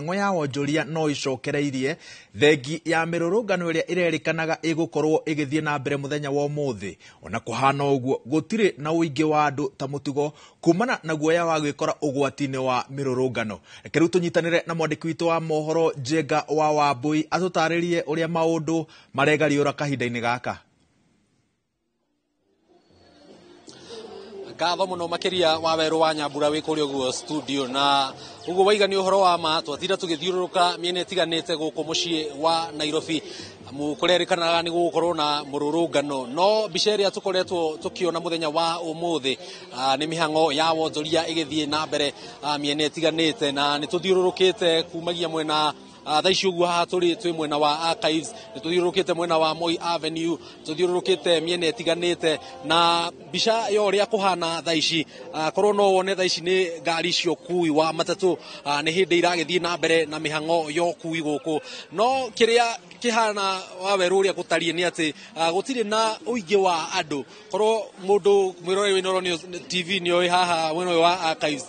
mĩhang'o ya wonjoria no icokereirie thengi ya mĩrũrũngano ĩrĩa ĩrerĩkanaga ĩgũkorwo ĩgĩthiĩ na mbere mũthenya wa ũmũthĩ. Ona kũhana ũguo gũtirĩ na ũingĩ wa andũ ta mũtugo kumana na guoya wa gwĩkora ũgwati-inĩ wa mĩrũrũngano. Reke rĩu tũnyitanĩre na mwandĩki witũ wa mohoro Njenga wa Wambui atũtarĩrie ũrĩa maũndũ maregariũra kahinda-inĩ gaka. Ngatho mũno makĩria wa Werũ wa Nyambura wĩ kũrĩa ũguo studio, na ũguo waigani ũhoro wa ma twatinda tũgĩthiũrũrũka mĩena ĩtiganĩte gũkũ mũciĩ wa Nairobi kũrerĩkanaga nĩ gũgũkorwo na mũrũrũngano, no mbica ĩrĩa tũkoretwo tũkĩona mũthenya wa ũmũthĩ nĩ mĩhang'o ya wonjoria ĩgĩthiĩ na mbere mĩena ĩtiganĩte, na nĩ tũthiũrũrũkĩte kumagia mwena thaa ici ũguo haha twĩ mwena wa Archives, nĩ tũthiũrũrũkĩte mwena wa Moi Avenue, tũthiũrũrũkĩte mĩena ĩtiganĩte, na mbica ya ũrĩa kũhana thaa ici korwo no wone thaa ici nĩ ngari cia ũkui wa matatũ nĩ hĩndĩ iragĩthiĩ na mbere na mĩhang'o ya ũkui gũkũ, no kĩrĩa kĩhana wa Werũ ũrĩa gũtarie nĩ atĩ gũtirĩ na ũingĩ wa andũ. Korwo mũndũ mwĩrore wĩna ũronio TV nĩ oĩ haha mwena ũyũ wa Archives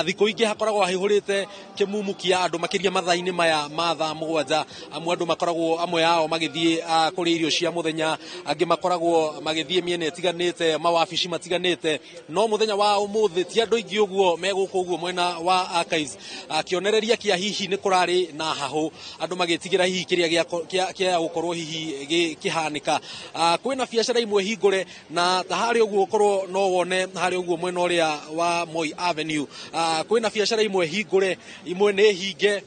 thikũ ingĩ hakoragwo hahũrĩte kĩmumu kĩa andũ makĩria mathaa-inĩ maya ma thaa mũgwanja. Amwe andũ makoragwo amwe ao magĩthiĩ kũrĩa irio cia mũthenya, angĩ makoragwo magĩthiĩ mĩena ĩtiganĩte, mawabici matiganĩte, no mũthenya wa ũmũthĩ ti andũ aingĩ ũguo megũkũ ũguo mwena wa Archives. Kĩonereria kĩa hihi nĩ kũrarĩ na hahũ, andũ magĩtigĩra hihi kĩrĩa kĩa gũkorwo hihi gĩkĩhanĩka. Kwĩna biacara imwe hingũre, na ta harĩa ũguo korwo no wone harĩa ũguo mwena ũrĩa wa Moi Avenue kwĩna biacara imwe hingũre, imwe nĩ hinge.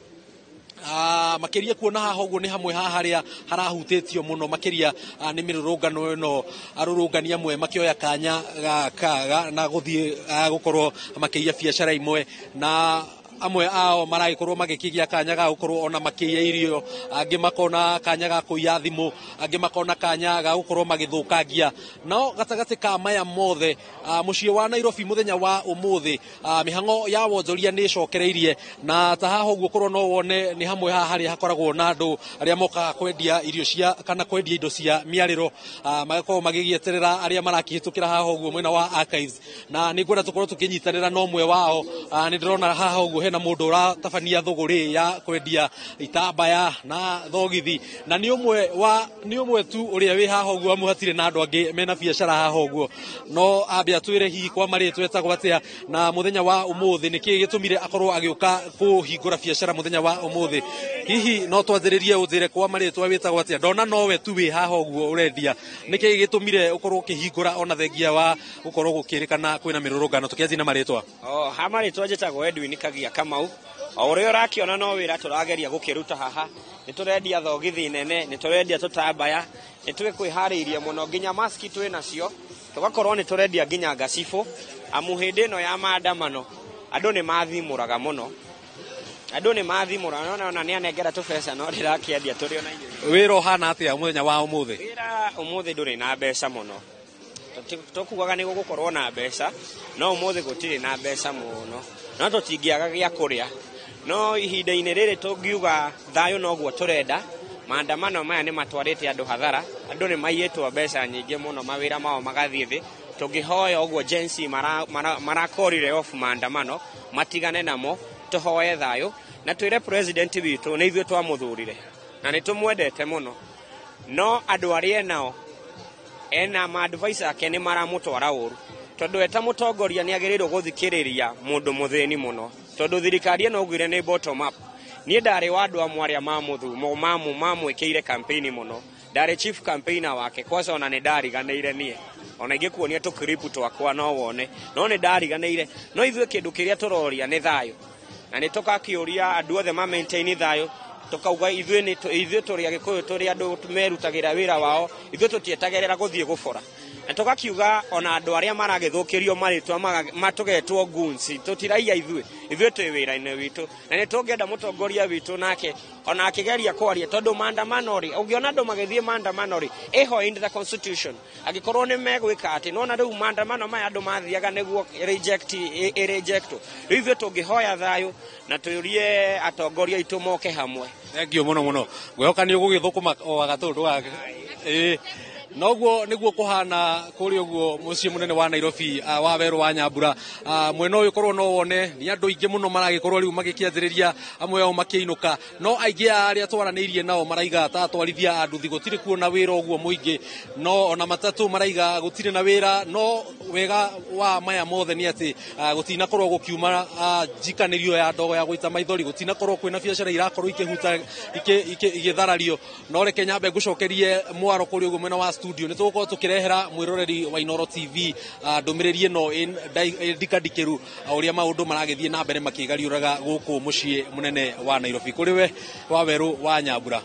Makĩria kuona haha ũguo nĩ hamwe haha harĩa harahutĩtio mũno makĩria nĩ mĩrũrũngano ĩno, arũrũngani amwe makĩoya kanya gaka na gũthiĩ gũkorwo makĩiya biacara imwe, na amwe ao maragĩkorwo magĩkĩgĩa kanya ga gũkorwo ona makĩiya irio, angĩ makona kanya ga kũiya thimũ, angĩ makona kanya ga gũkorwo magĩthũkangia. No gatagatĩ ka maya mothe mũciĩ wa Nairobi mũthenya wa ũmũthĩ mĩhang'o ya wonjoria nĩ ĩcokereirie, na ta haha ũguo korwo no wone nĩ hamwe haha harĩa hakoragwo na andũ arĩa mokaga kwendia irio cia kana kwendia indo cia mĩarĩro, magakorwo magĩgĩeterera arĩa marakĩhĩtũkĩra haha ũguo mwena wa Archives, na nĩ ngwenda tũkorwo tũkĩnyitanĩra na ũmwe wao. Nĩ ndĩrona haha ũguo hena mũndũ ũratabania thũgũrĩ ya kwendia itambaya na thogithi, na nĩ ũmwe tu ũrĩa wĩ haha ũguo, amwe hatirĩ na andũ angĩ mena biacara haha ũguo, no ambe atwĩre hihi kwa marĩtwa etagwo atĩa na mũthenya wa ũmũthĩ nĩkĩ gĩtũmire akorwo agĩũka kũhingũra biacara mũthenya wa ũmũthĩ. Hihi no twanjĩrĩrie ũnjĩre kwa marĩtwa wĩtagwo atĩa, ndona nowe tu wĩ haha ũguo ũrendia, nĩkĩ gĩtũmire ũkorwo ũkĩhingũra ona thengia wa gũkorwo gũkĩrĩkana kwĩna mĩrũrũngano? Tũkĩanjia na marĩtwa. Ha marĩtwa njĩtagwo Edwin Kagia Kamau. O ũrĩa ũrakĩona no wĩra tũrageria gũkĩruta haha, nĩ tũrendia thogithi nene, nĩ tũrendia tũtambaya, nĩ twĩkwĩharĩirie mũno, nginya maski twĩ nacio, tũgakorwo nĩ tũrendia nginya ngacibũ. Amu hĩndĩ ĩno ya maandamano andũ nĩ mathimũraga mũno, andũ nĩ mathimũra, ona nĩ anengera tũbeca no ndĩrakĩendia tũrĩ ona irio. Wĩra ũhana atĩa mũthenya wa ũmũthĩ? Wĩra ũmũthĩ ndũrĩ na mbeca mũno, tũkugaga nĩ gũgũkorwo na mbeca, no ũmũthĩ gũtirĩ na mbeca mũno, no tũtingĩaga gĩa kũrĩa. No ihinda-inĩ rĩrĩ tũngiuga thayũ noguo tũrenda. Maandamano maya nĩ matwarĩte andũ hathara, andũ nĩ maiyĩtwo mbeca nyingĩ mũno, mawĩra mao magathiĩ thĩ. Tũngĩhoya ũguo jensi marakorire off maandamano matigane namo, tũhoye thayũ na twĩre president witũ nĩ ithuĩ twamũthurire na nĩ tũmwendete mũno, no andũ arĩa enao ena ma-advisor ake nĩ maramũtwara ũru, tondũ eta mũtongoria nĩ agĩrĩirwo gũthikĩrĩria mũndũ mũthĩni mũno, tondũ thirikari ĩno augire nĩ bottom up. Niĩ ndarĩ wa andũ amwe arĩa mamwĩkĩire campaign mũno, ndarĩ chief campaigner wake, kwanza ona nĩ ndariganĩire niĩ, ona ingĩkuonia tũkiripu twakwa no wone, no nĩ ndariganĩire. No ithuĩ kĩndũ kĩrĩa tũroria nĩ thayũ, na nĩ tũgakĩũria andũ othe ma maintain thayũ, tukauga ithuĩ tũrĩ Agĩkũyũ tũrĩ andũ merutagĩra wĩra wao, ithuĩ tũtietagĩrĩra gũthiĩ gũbora, na tugakiuga ona andũ arĩa maragĩthũkĩrio marĩtwa matũgetwo gunsi, tũtiraiya ithuĩ twĩ wĩra-inĩ witũ, na nĩ tũngĩenda mũtongoria witũ nake ona akĩgeria kwaria, tondũ maandamano rĩ, ũngĩona andũ magĩthiĩ maandamano rĩ, ĩho in the constitution angĩkorwo nĩ megwĩka atĩ, nona rĩu maandamano maya andũ mathiaga nĩguo rejectwo. Rĩu ithuĩ tũngĩhoya thayũ na tũrie atongoria aitũ moke hamwe. Thengiũ mũno mũno, ngwĩhoka nĩ ũgũgĩthũkũma o gagatũndũ gake. noguo niguo kuhana kuri uguo mucii munene wa Nairobi wa Weru wa Nyambura mwena uyu korwo no wone ni andu aingi muno maragikorwo riu magikianjiriria amwe ao makiinuka no aingi aria twaraniirie nao maraiga ta twarithia andu thi gutiri kuona wira uguo muingi no ona matatu maraiga gutiri na wira no wega wa maya mothe ni ati gutina korwo gukiuma njikanirio ya ndogo ya guita maithori gutina korwo kwina biacara irakorwo ikihuta igitharario no reke nyambe ngucokerie mwaro kuri uguo mwena wa studio ni tugukorwo tukirehera mwiroreri wa Inooro TV ndumiriri ino ndikadikiru uria maundu maragithie na mbere makigariuraga guku mucii munene wa Nairobi kuri we wa Weru wa Nyambura.